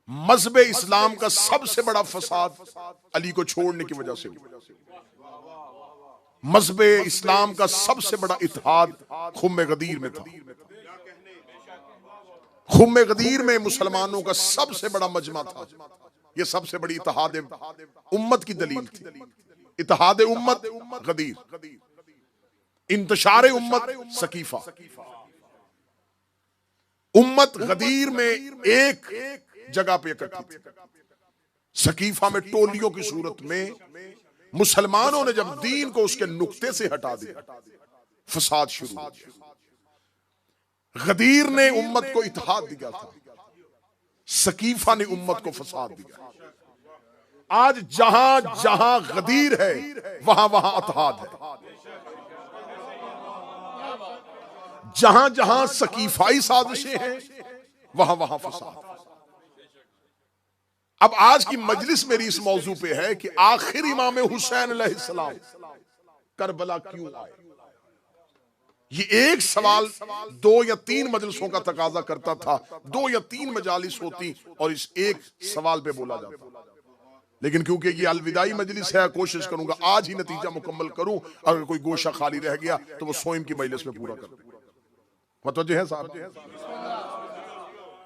मजहब इस्लाम का सबसे बड़ा फसाद अली को छोड़ने की वजह से हुआ। मजहब इस्लाम का सबसे बड़ा इत्तेहाद खुम्मे गदीर में था। खुम्मे गदीर में मुसलमानों का सबसे बड़ा मजमा था। यह सबसे बड़ी इत्तेहाद उम्मत की दलील थी। इत्तेहाद उम्मत गदीर, इंतशार उम्मत सकीफा। उम्मत गदीर में एक जगह पे इकट्ठी थी। सकीफा में टोलियों की सूरत में मुसलमानों ने जब दीन को उसके नुक्ते से हटा दिया, फसाद शुरू हो गया। गदीर ने उम्मत को इत्तेहाद दिया था, सकीफा ने उम्मत को फसाद दिया। आज जहां जहां गदीर है वहां वहां इत्तेहाद है। जहां जहां सकीफाई साजिशें हैं वहां वहां फसाद। अब आज की मजलिस मेरी इस मौजू पे है कि आखिर इमाम हुसैन अलैहिस्सलाम करबला क्यों आए। ये एक सवाल 2 या 3 मजलिसों का तकाजा करता था। 2 या 3 मजालिस होती और इस एक सवाल पे बोला जाता। लेकिन क्योंकि ये अलविदाई मजलिस है, कोशिश करूंगा आज ही नतीजा मुकम्मल करूं। अगर कोई गोशा खाली रह गया तो वो सोइम की मजलिस में पूरा कर। मतवज्जे हैं साहब।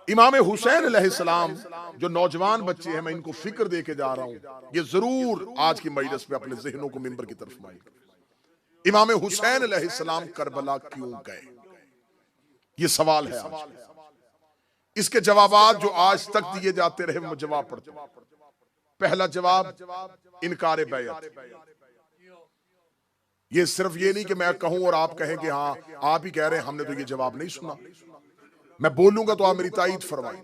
इमाम हुसैन अलैहिस्सलाम जो नौजवान बच्चे हैं, मैं इनको फिक्र दे के जा रहा हूं। ये जरूर आज की मजलिस में अपने जहनों को मिंबर की तरफ माइल करें। इमाम हुसैन अलैहिस्सलाम करबला क्यों गए, ये सवाल है आज। इसके जवाबात जो आज तक दिए जाते रहे मैं जवाब पढ़ता हूं। पहला जवाब इनकार बैयत। ये सिर्फ ये नहीं कि मैं कहूं और आप कहें कि हाँ आप ही कह रहे हैं, हमने तो ये जवाब नहीं सुना। मैं बोलूंगा तो आप मेरी ताईद फरमाएं।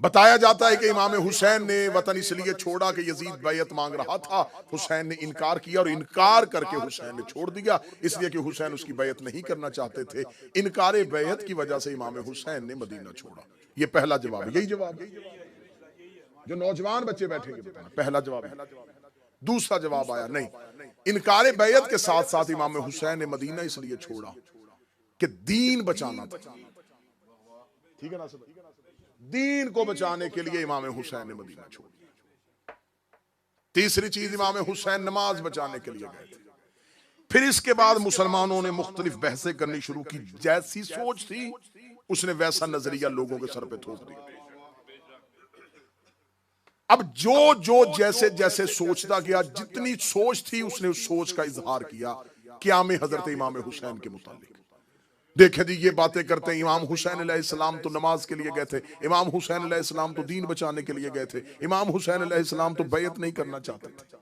बताया जाता है कि इमाम हुसैन ने वतन इसलिए छोड़ा कि यजीद बैयत मांग रहा था। हुसैन ने इनकार किया और इनकार करके हुसैन ने छोड़ दिया, इसलिए कि हुसैन उसकी बैयत नहीं करना चाहते थे। इनकार बैयत की वजह से इमाम हुसैन ने मदीना छोड़ा। ये पहला जवाब है। यही जवाब है जो नौजवान बच्चे बैठेंगे बताना, पहला जवाब है। दूसरा जवाब आया नहीं, इनकार बैयत के साथ साथ इमाम हुसैन ने मदीना इसलिए छोड़ा कि दीन बचाना था। ठीक है ना सब? दीन को बचाने के लिए इमाम हुसैन ने मदीना छोड़ा। तीसरी चीज, इमाम हुसैन नमाज बचाने के लिए गए थे। फिर इसके बाद मुसलमानों ने मुख्तलिफ बहसें करनी शुरू की। जैसी सोच थी उसने वैसा नजरिया लोगों के सर पे थोप दिया। अब जो जो जैसे जैसे सोचता गया, जितनी सोच थी उसने उस सोच का इजहार किया क़याम हजरत इमाम हुसैन के मुतालिक। देखे जी, ये बातें करते हैं इमाम हुसैन अलैहिस्सलाम तो नमाज के लिए गए थे, इमाम हुसैन अलैहिस्सलाम तो दीन बचाने के लिए गए थे, इमाम हुसैन अलैहिस्सलाम तो बैयत नहीं करना चाहते थे।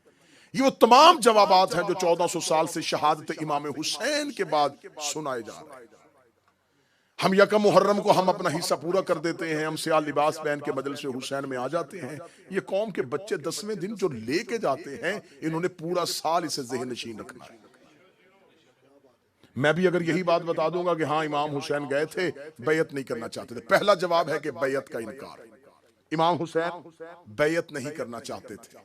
ये वो तमाम जवाबात हैं जो 1400 साल से शहादत इमाम हुसैन के बाद सुनाए जा रहे हैं। हम यकम मुहर्रम को हम अपना हिस्सा पूरा कर देते हैं, हम सियाह लिबास पहन के मजलिस हुसैन में आ जाते हैं। ये कौम के बच्चे 10वें दिन जो लेके जाते हैं, इन्होंने पूरा साल इसे ज़हन नशीन रखना है। मैं भी अगर यही बात बता दूंगा कि हाँ इमाम हुसैन गए थे, बैयत नहीं करना चाहते थे, पहला जवाब है कि बैयत का इनकार। इमाम हुसैन बैयत नहीं करना चाहते थे।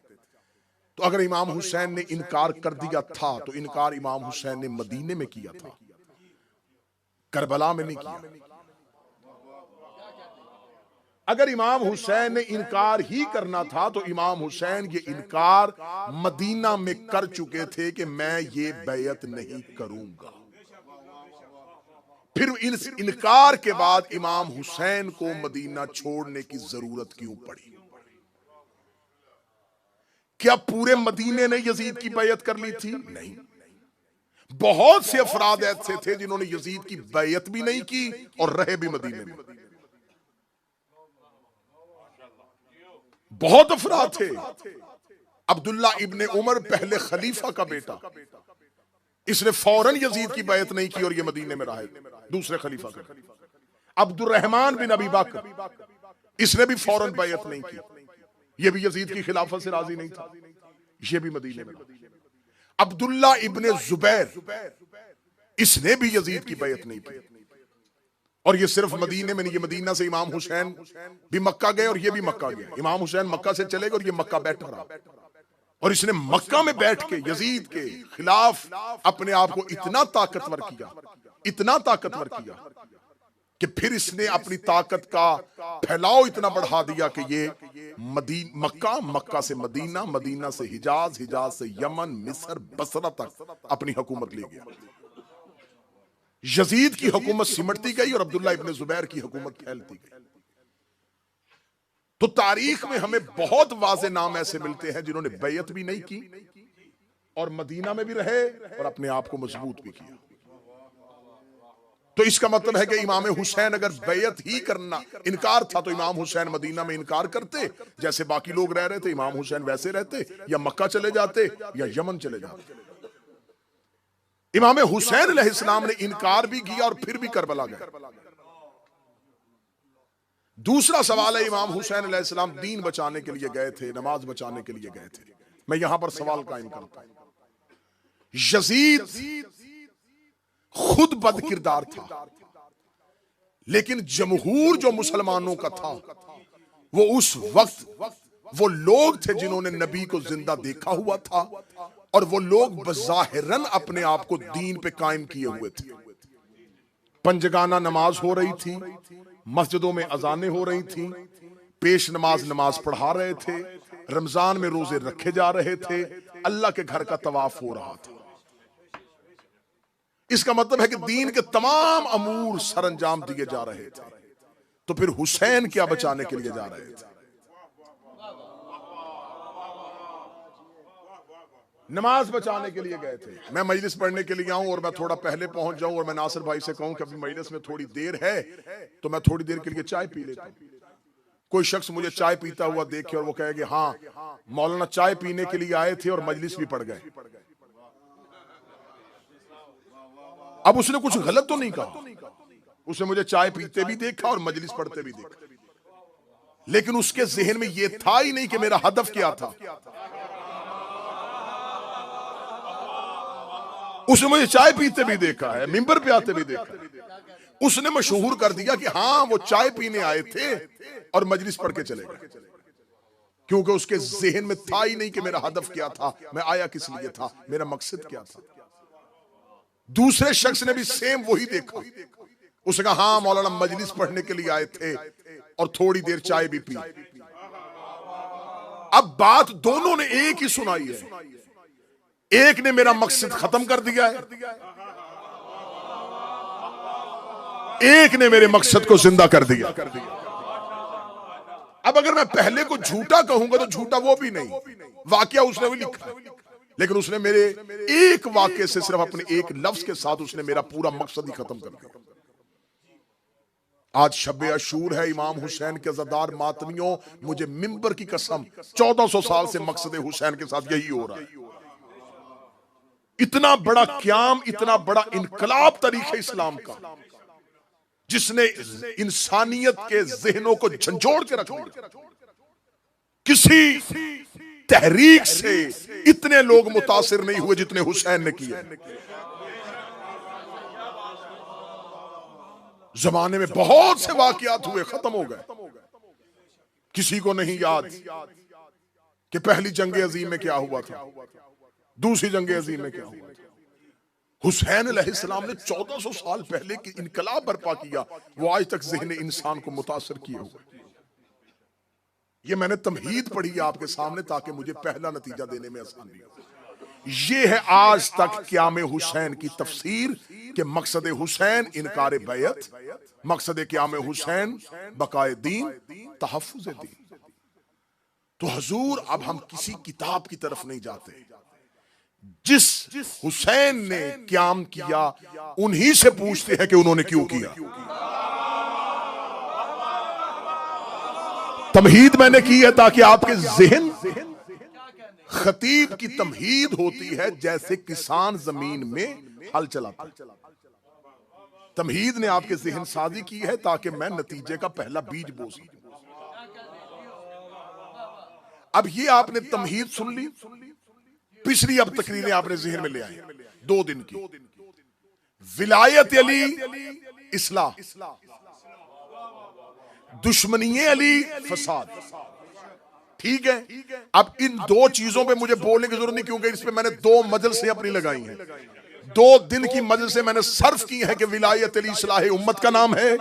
तो अगर इमाम हुसैन ने इनकार कर दिया था तो इनकार इमाम हुसैन ने मदीने में किया था, करबला में नहीं किया। अगर इमाम हुसैन ने इनकार ही करना था तो इमाम हुसैन ये इनकार मदीना में कर चुके थे कि मैं ये बैयत नहीं करूंगा। फिर इस इनकार के बाद इमाम हुसैन को मदीना छोड़ने की जरूरत क्यों पड़ी? क्या पूरे मदीने ने यजीद की बैयत कर ली थी? नहीं, बहुत से अफराद ऐसे थे जिन्होंने यजीद की बैयत भी नहीं की और रहे भी मदीने में। बहुत अफराद थे। अब्दुल्ला इब्ने उमर पहले खलीफा का बेटा, इसने फौरन यजीद की बैयत नहीं की और ये मदीने में रहे दूसरे खलीफा का। अब्दुर्रहमान बिन अबी बकर, इसने भी फौरन बैयत नहीं की, ये भी यजीद की खिलाफत से राजी नहीं था, ये भी मदीने में। अब्दुल्ला इब्ने जुबैर, इसने भी यजीद की बैयत नहीं की और ये सिर्फ मदीने में नहीं, ये मदीना से इमाम हुसैन भी मक्का गए और ये भी मक्का गए। इमाम हुसैन मक्का से चले गए और ये मक्का बैठा रहा और इसने मक्का में बैठ के यजीद के खिलाफ अपने आप को इतना ताकतवर किया, इतना ताकतवर किया कि फिर इसने अपनी ताकत का फैलाव इतना बढ़ा दिया कि ये मक्का, मक्का से मदीना, मदीना से हिजाज, हिजाज से यमन, मिस्र, बसरा तक अपनी हुकूमत ले गया। यजीद की हुकूमत सिमटती गई और अब्दुल्ला इब्ने जुबैर की हुकूमत फैलती गई। तो तारीख में हमें बहुत वाज़े नाम ऐसे मिलते हैं जिन्होंने बैयत भी नहीं की और मदीना में भी रहे और अपने आप को मजबूत भी किया। तो इसका मतलब है कि इमाम हुसैन अगर बैयत ही करना इनकार था तो इमाम हुसैन मदीना में इनकार करते जैसे बाकी लोग रह रहे थे, इमाम हुसैन वैसे रहते या मक्का चले जाते या यमन चले जाते। इमाम हुसैन अलैहिस्सलाम ने इनकार भी किया और फिर भी करबला गए। दूसरा सवाल है, इमाम हुसैन अलैहिस्सलाम दीन बचाने के लिए गए थे, नमाज बचाने के लिए गए थे। मैं यहां पर सवाल कायम करता हूं, यजीद खुद बद किरदार था, लेकिन जमहूर जो मुसलमानों का था वो उस वक्त वो लोग थे जिन्होंने नबी को जिंदा देखा हुआ था और वो लोग बज़ाहिरन अपने आप को दीन पे कायम किए हुए थे। पंजगाना नमाज हो रही थी, मस्जिदों में अजानें हो रही थी, पेश नमाज पढ़ा रहे थे, रमजान में रोजे रखे जा रहे थे, अल्लाह के घर का तवाफ हो रहा था। इसका मतलब है कि दीन के तमाम अमूर सरंजाम दिए जा रहे थे। तो फिर हुसैन क्या बचाने के लिए जा रहे थे? नमाज बचाने के लिए गए थे। मैं मजलिस पढ़ने के लिए आऊं और मैं थोड़ा पहले पहुंच जाऊं और मैं नासिर भाई से कहूं कि अभी मजलिस में थोड़ी देर है तो मैं थोड़ी देर के लिए चाय पी लेता हूं। कोई शख्स मुझे चाय पीता हुआ देखे और वो कहेगा हाँ मौलाना चाय पीने के लिए आए थे और मजलिस भी पढ़ गए। अब उसने कुछ गलत तो नहीं कहा, उसने मुझे चाय पीते भी देखा और मजलिस पढ़ते भी देखा, लेकिन उसके ज़हन में यह था ही नहीं कि मेरा हदफ क्या था। उसने मुझे चाय पीते भी देखा है, मिंबर पे आते भी देखा है। उसने मशहूर कर दिया कि हाँ वो चाय पीने आए थे और मजलिस पढ़ के चले गए, क्योंकि उसके ज़हन में था ही नहीं कि मेरा हदफ क्या था, मैं आया किस लिए था, मेरा मकसद क्या था। दूसरे शख्स ने भी सेम वही देखा, उसने कहा हाँ मौलाना मजलिस पढ़ने के लिए आए थे और थोड़ी देर चाय भी पी। अब बात दोनों ने एक ही सुनाई है, एक ने मेरा मकसद खत्म कर दिया है, एक ने मेरे मकसद को जिंदा कर दिया। अब अगर मैं पहले को झूठा कहूंगा तो झूठा वो भी नहीं, वाकया उसने भी लिखा, लेकिन उसने मेरे एक वाक्य से, सिर्फ अपने एक लफ्ज के साथ उसने मेरा पूरा मकसद ही खत्म कर दिया। आज शब अशूर है, इमाम हुसैन के अज़ादार मातमियों, मुझे मिंबर की कसम 1400 साल से मकसद हुसैन के साथ यही हो रहा है। इतना बड़ा क्याम, इतना बड़ा इनकलाब तरीके इस्लाम का, जिसने इंसानियत के ज़हनों को झंझोड़ के रख दिया। किसी तहरीक से इतने लोग मुतासिर नहीं हुए जितने हुसैन ने किए। जमाने में बहुत से वाकयात हुए, खत्म हो गए। किसी को नहीं याद कि पहली जंग अजीम में क्या हुआ था, दूसरी जंग अजीम में क्या हुआ था। हुसैन अलैहिस्सलाम ने 1400 साल पहले की इनकलाब बर्पा किया, वो आज तक ज़हन इंसान को मुतासिर किए हुए। ये मैंने तमहीद पढ़ी है आपके सामने ताकि मुझे पहला नतीजा देने में आसानी हो। ये है आज तक क़याम हुसैन की तफसीर कि मकसद हुसैन इनकार बैयत, मकसद क़याम हुसैन बकाए दीन, तहफ़्फ़ुज़ दीन। तो हुजूर अब हम किसी किताब की तरफ नहीं जाते, जिस हुसैन ने क़याम किया उन्हीं से पूछते हैं कि उन्होंने क्यों किया। तमहीद मैंने की है ताकि आपके ज़हन, खतीब की तमहीद होती है जैसे किसान जमीन में हल चलाता है। तमहीद ने आपके ज़हन साजी की है ताकि मैं नतीजे का पहला बीज बो सकूं। अब ये आपने तमहीद सुन ली, पिछली अब तकरीरें आपने ज़हन में ले आई 2 दिन की। विलायत अली इस्लाह, दुश्मनी अली फसाद, ठीक है। अब इन 2 चीजों पे मुझे बोलने की जरूरत नहीं, क्योंकि इस पे मैंने 2 मजलिसें अपनी लगाई हैं। 2 दिन की मजलिस से मैंने सर्फ की है कि विलायत अली इस्लाह उम्मत का नाम है,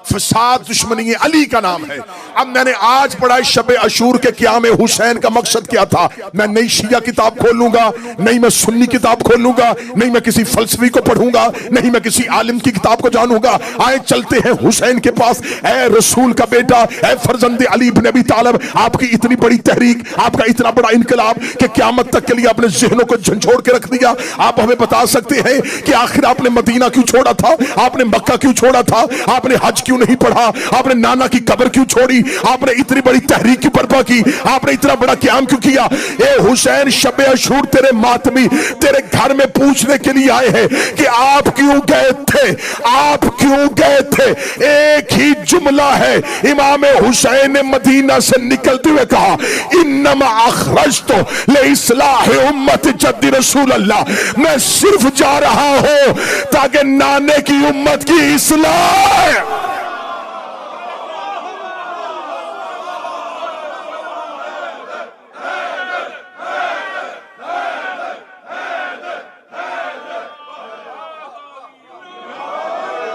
फसाद दुश्मनी अली का नाम है। अब मैंने आज पढ़ा शब अशूर के क़याम हुसैन का मकसद क्या था। मैं नई शिया किताब खोल लूंगा, नहीं मैं सुन्नी किताब खोल लूंगा, नहीं मैं किसी फलसफी को पढ़ूंगा, नहीं मैं किसी आलिम की किताब को जानूंगा। आए चलते हैं हुसैन के पास। ए रसूल का बेटा, ए फरजंद अली इब्न अबी तालिब, आपकी इतनी बड़ी तहरीक, आपका इतना बड़ा इनकलाब कि क़यामत तक के लिए अपने ज़हनों को झंझोड़ के रख दिया। आप हमें बता सकते हैं कि आखिर आपने मदीना क्यों छोड़ा था, आपने मक्का क्यों छोड़ा था, आपने हज क्यों नहीं पढ़ा, आपने नाना की कब्र क्यों छोड़ी, आपने इतनी बड़ी तहरीक क्यों बर्पा की, आपने इतना बड़ा क़याम क्यों किया। ए हुसैन, शब अशूर तेरे मातमी तेरे घर में पूछने के लिए आए हैं कि आप क्यों गए थे, आप क्यों गए थे। एक ही जुमला है, इमाम हुसैन ने मदीना से निकलते हुए कहा, इन्नमा अखरजतु लिइस्लाहि उम्मत जद्दी रसूल अल्लाह, मैं सिर्फ जा रहा हूं ताकि नाने की उम्मत की इस्लाह।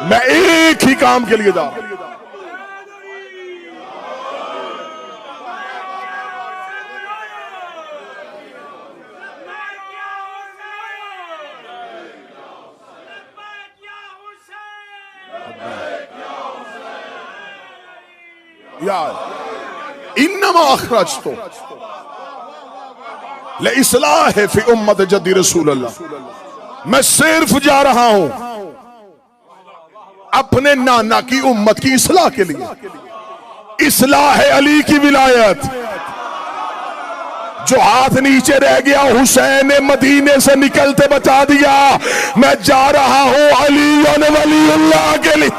मैं एक ही काम के लिए जा रहा हूं। यार इन्नमा अखरजतु लिइस्लाहि फी उम्मत जद्दी रसूल अल्लाह, मैं सिर्फ जा रहा हूं अपने नाना की उम्मत की इस्लाह के लिए। इस्लाह है अली की विलायत। जो हाथ नीचे रह गया हुसैन ने मदीने से निकलते बता दिया, मैं जा रहा हूं अली वलीउल्लाह के लिए।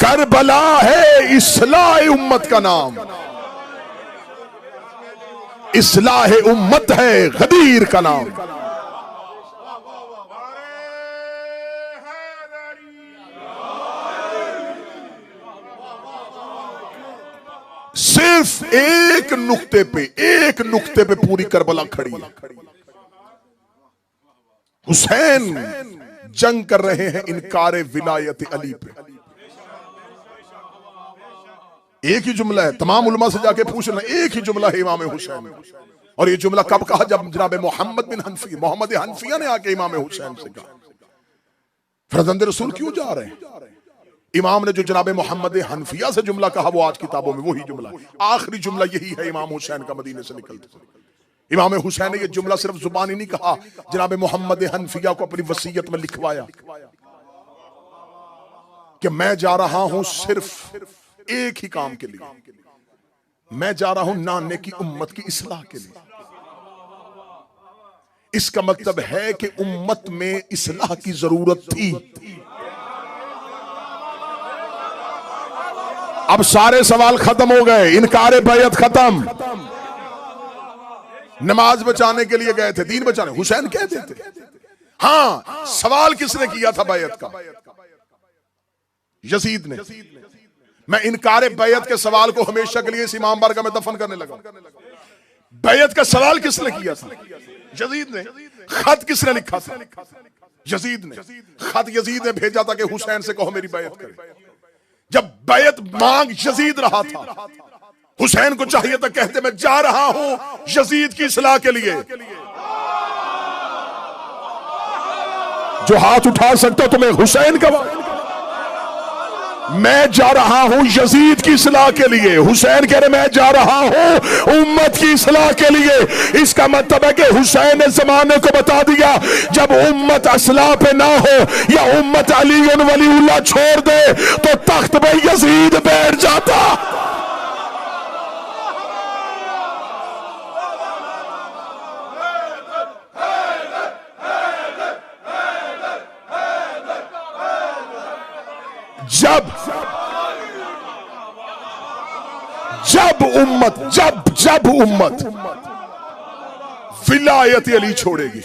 करबला है इस्लाह उम्मत का नाम, इस्लाह उम्मत है गदीर का नाम। सिर्फ एक नुक्ते पे पूरी करबला खड़ी है। हुसैन जंग कर रहे हैं इनकार विलायत अली पे। एक ही जुमला है, तमाम उलमा से जाके पूछना, एक ही जुमला है इमाम हुसैन। और ये जुमला कब कहा? जब जनाब मोहम्मद हनफिया ने आके इमाम हुसैन से कहा, फरजंद रसूल क्यों जा रहे हैं। इमाम ने जो जनाब मोहम्मद हनफिया से जुमला कहा, वो आज किताबों में वही जुमला, आखिरी जुमला यही है इमाम हुसैन का मदीने से निकलते। इमाम हुसैन ने ये जुमला सिर्फ जुबानी नहीं कहा, जनाब मोहम्मद हनफिया को अपनी वसीयत में लिखवाया कि मैं जा रहा हूं सिर्फ एक ही काम के लिए, मैं जा रहा हूं नाने की उम्मत की इस्लाह के लिए। इसका मतलब है कि उम्मत में इस्लाह की जरूरत थी। अब सारे सवाल खत्म हो गए, इनकार बैयत खत्म। नमाज बचाने के लिए गए थे, दीन बचाने, हुसैन कहते थे। हां, सवाल किसने किया था बैयत का? यजीद ने। मैं इनकार बैयत के सवाल को हमेशा के लिए इस इमाम बारगाह में दफन करने लगा। बैयत का सवाल किसने किया था? यजीद ने। खत किसने लिखा था? यजीद ने। खत यजीद ने भेजा था कि हुसैन से कहो मेरी बैयत करे। जब बैयत मांग यजीद रहा था, हुसैन को चाहिए था कहते मैं जा रहा हूं यजीद की इस्लाह के लिए। जो हाथ उठा सकते हो तुम्हें हुसैन का, मैं जा रहा हूं यजीद की इस्लाह के लिए। हुसैन कह रहे मैं जा रहा हूं उम्मत की इस्लाह के लिए। इसका मतलब है कि हुसैन ने जमाने को बता दिया, जब उम्मत इस्लाह पे ना हो या उम्मत अली वलीउल्लाह छोड़ दे तो तख्त पे यजीद बैठ जाता। जब उम्मत विलायत अली छोड़ेगी,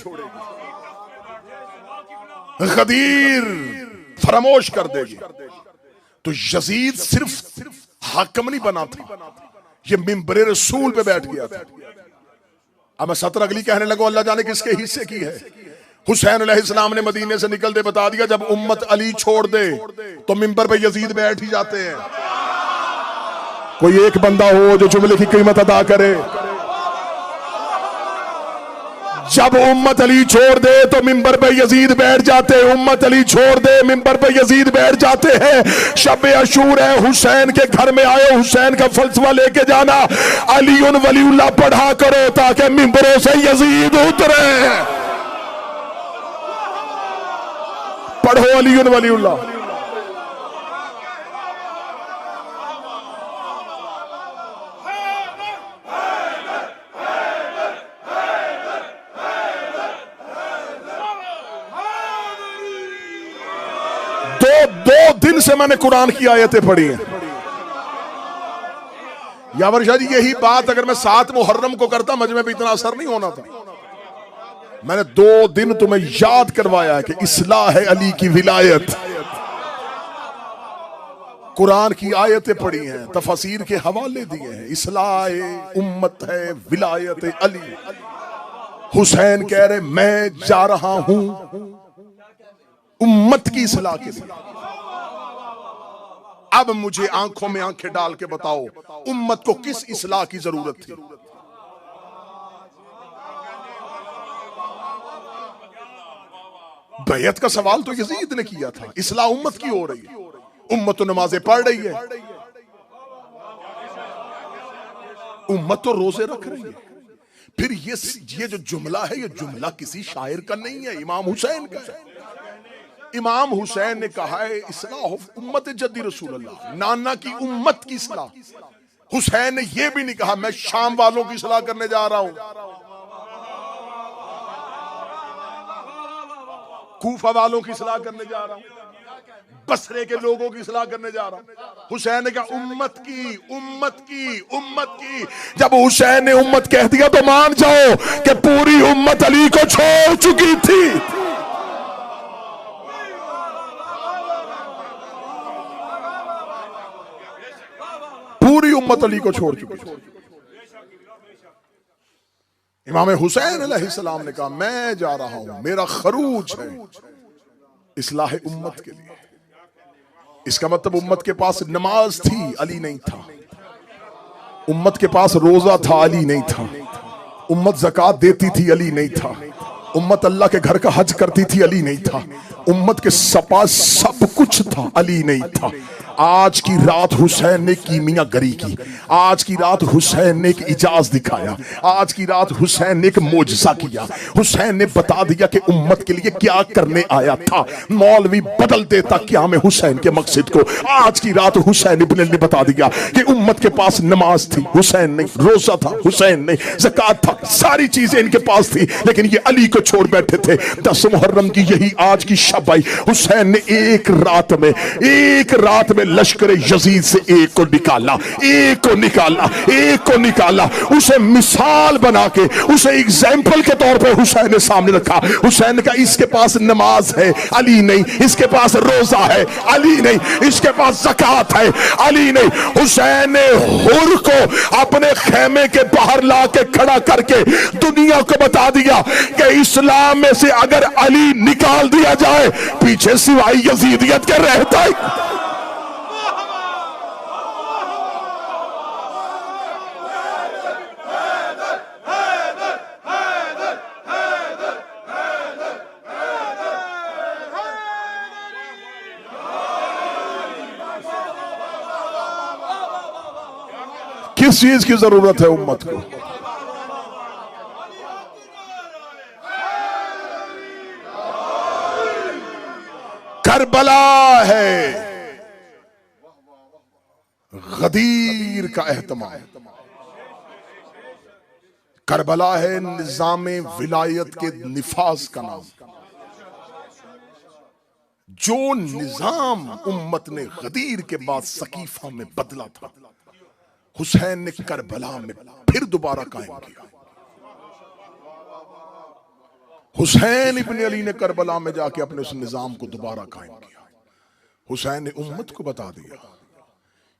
गदीर फरामोश कर देगी। तो यजीद सिर्फ हाकिम नहीं बना था, ये मिंबरे रसूल पे बैठ गया था। अब मैं सतर अगली कहने लगो अल्लाह जाने किसके हिस्से की है। हुसैन अलैहिस्सलाम ने मदीने से निकलते बता दिया, जब उम्मत अली छोड़ दे तो मिंबर पे यजीद बैठ ही जाते हैं। कोई एक बंदा हो जो जुमले की कीमत अदा करे। जब उम्मत अली छोड़ दे तो मिंबर पे यजीद बैठ जाते हैं। उम्मत अली छोड़ दे मिंबर पे यजीद बैठ जाते हैं। शब अशूर है, हुसैन के घर में आए, हुसैन का फलसफा लेके जाना, अली उन वलीउल्लाह पढ़ा करो ताकि मिंबरों से यजीद उतरे। पढ़ो अली उन वलीउल्लाह। दो दिन से मैंने कुरान की आयतें पढ़ी हैं। यावर शाह जी, यही बात अगर मैं 7 मुहर्रम को करता मजमे पे इतना असर नहीं होना था। मैंने 2 दिन तुम्हें याद करवाया है कि इस्लाह है अली की विलायत। कुरान की आयतें पढ़ी हैं, तफसीर के हवाले दिए हैं। इस्लाह उम्मत है, विलायत अली। हुसैन कह रहे मैं जा रहा हूं उम्मत की इस्लाह के लिए। अब मुझे आंखों में आंखें डाल के बताओ, उम्मत को किस इस्लाह की जरूरत थी? बैयत का सवाल तो यजीद ने किया था, इस्लाह उम्मत की हो रही है। उम्मत तो नमाजें पढ़ रही है, उम्मत तो रोजे रख रही है। फिर ये जो जुमला है, ये जुमला किसी शायर का नहीं है, इमाम हुसैन का है। इमाम हुसैन ने कहा है इस्लाह उम्मत जद्दी रसूलुल्लाह, नाना की उम्मत की इस्लाह। हुसैन ने यह भी नहीं कहा मैं शाम वालों की इस्लाह करने जा रहा हूं, कूफा वालों की इस्लाह करने जा रहा हूं, बसरे के लोगों की इस्लाह करने जा रहा हूं। हुसैन ने कहा उम्मत की, उम्मत की, उम्मत की। जब हुसैन ने उम्मत कह दिया तो मान जाओ कि पूरी उम्मत अली को छोड़ चुकी थी। पूरी उम्मत अली को छोड़ चुकी थी। इमाम हुसैन अलैहिस्सलाम ने कहा मैं जा रहा हूं, मेरा खरूज है इस्लाह उम्मत के लिए। इसका मतलब उम्मत के पास नमाज थी, अली नहीं था। उम्मत के पास रोजा था, अली नहीं था। उम्मत ज़कात देती थी, अली नहीं था। उम्मत अल्लाह के घर का हज करती थी, अली नहीं था। उम्मत के पास सब कुछ था, अली नहीं था। आज की रात हुसैन ने कीमियागरी की, आज की रात हुसैन ने एक इजाज दिखाया, आज की रात हुसैन ने एक मोजज़ा किया। हुसैन ने बता दिया कि उम्मत के लिए क्या करने आया था। मौलवी बदल देता क्या में हुसैन के मकसद को। आज की रात हुसैन इब्न ने बता दिया कि उम्मत के पास नमाज थी, हुसैन नहीं। रोजा था, हुसैन नहीं। ज़कात था, सारी चीजें इनके पास थी, लेकिन ये अली को छोड़ बैठे थे। 10 मुहर्रम की यही आज की शब आई। हुसैन ने एक रात में लश्कर यजीद से एक को निकाला, एक को निकाला, एक को निकाला। उसे मिसाल बना के, उसे एग्जाम्पल के तौर पे हुसैन ने सामने रखा। हुसैन ने कहा इसके पास नमाज है, अली नहीं। इसके पास रोजा है, अली नहीं। इसके पास ज़कात है, अली नहीं। हुसैन ने हुर को अपने खेमे के बाहर ला के खड़ा करके दुनिया को बता दिया कि इस्लाम में से अगर अली निकाल दिया जाए, पीछे सिवाय यजीदियत के रहता है। किस चीज की जरूरत है उम्मत को? करबला है, गदीर का एहतमाम। करबला है निजामे विलायत के निफाज का नाम। जो निजाम उम्मत ने गदीर के बाद सकीफा में बदला था, हुसैन ने करबला में फिर दोबारा कायम किया। हुसैन इब्न अली ने करबला में जाके अपने उस निजाम को दोबारा कायम किया। हुसैन ने उम्मत को बता दिया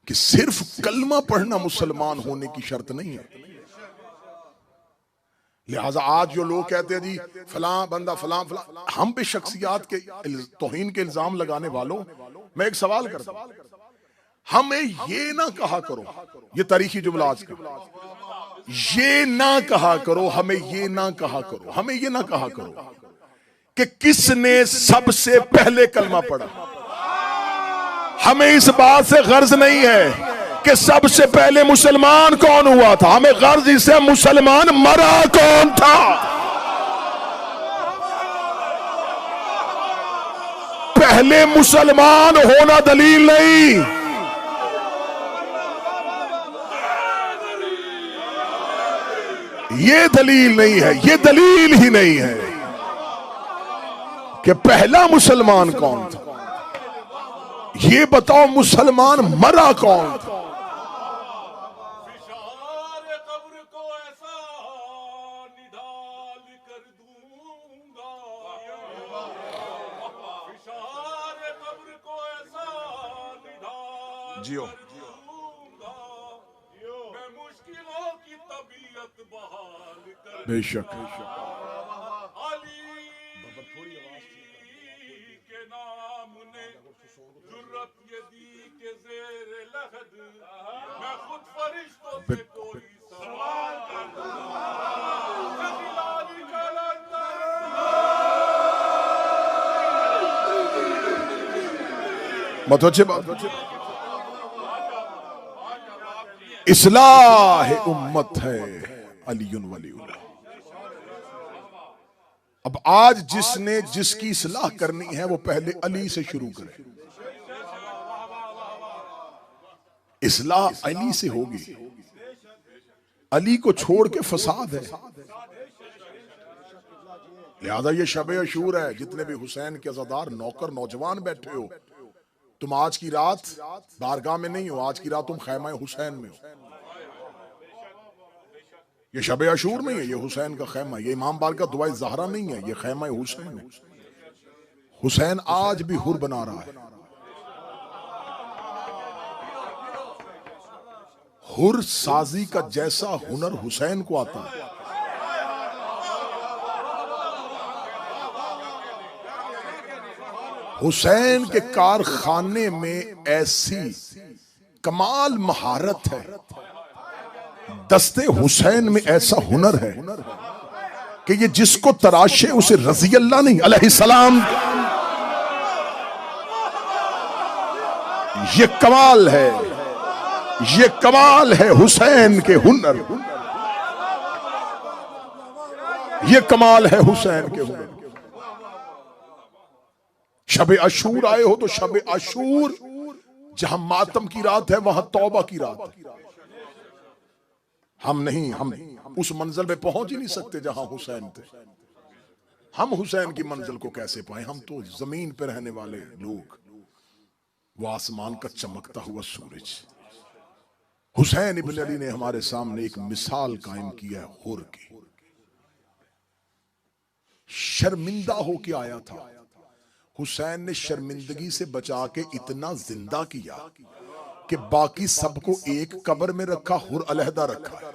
कि सिर्फ कलमा पढ़ना मुसलमान होने की शर्त नहीं है। लिहाजा आज जो लोग कहते हैं जी फलां बंदा फलां फलां, हम पे शख्सियात के तौहीन के इल्जाम लगाने वालों, मैं एक सवाल करता हूं, हमें ये ना कहा करो, ये तारीखी जुमला आज का, ये ना कहा करो, हमें ये ना कहा करो, हमें ये ना कहा करो कि किसने सबसे पहले कलमा पढ़ा। हमें इस बात से गर्ज नहीं है कि सबसे पहले मुसलमान कौन हुआ था, हमें गर्ज इससे मुसलमान मरा कौन था। पहले मुसलमान होना दलील नहीं, ये दलील नहीं है, ये दलील ही नहीं है कि पहला मुसलमान कौन था। ये बताओ मुसलमान मरा कौन था। जियो बेशक बहुत अच्छी बात। इस्लाह उम्मत है अलीयुन वलीउल्लाह। अब आज जिसने जिसकी इस्लाह करनी है वो पहले अली से शुरू करे। इस्लाह अली से होगी, अली को छोड़ के फसाद है। लिहाजा ये शब अशूर है, जितने भी हुसैन के अज़ादार नौकर नौजवान बैठे हो, तुम आज की रात बारगाह में नहीं हो, आज की रात तुम खैमा हुसैन में हो। ये शब अशूर नहीं है, ये हुसैन का खैमा, ये इमाम बारगाह दुआए ज़हरा नहीं है, ये खैमा हुसैन है। हुसैन आज भी हुर बना रहा है। हुर साजी का जैसा हुनर हुसैन को आता है। हुसैन के कारखाने में ऐसी कमाल महारत है, दस्ते हुसैन में ऐसा हुनर है कि ये जिसको तराशे उसे रज़ी अल्लाह नहीं अलैहिस्सलाम, ये कमाल है, ये कमाल है हुसैन के हुनर, ये कमाल है हुसैन के हुनर। शब अशूर आए हो तो शब अशूर जहां मातम की रात है वहां तौबा की रात है। हम उस मंजिल पे पहुंच ही नहीं सकते जहां हुसैन थे। हम हुसैन की मंजिल को कैसे पाए? हम तो जमीन पे रहने वाले लोग, वो आसमान का चमकता हुआ सूरज। हुसैन इब्न अली ने हमारे सामने एक मिसाल कायम किया है हुर की। शर्मिंदा होके आया था, हुसैन ने शर्मिंदगी से बचा के इतना जिंदा किया कि बाकी सबको एक कब्र में रखा, हुर अलहदा रखा है।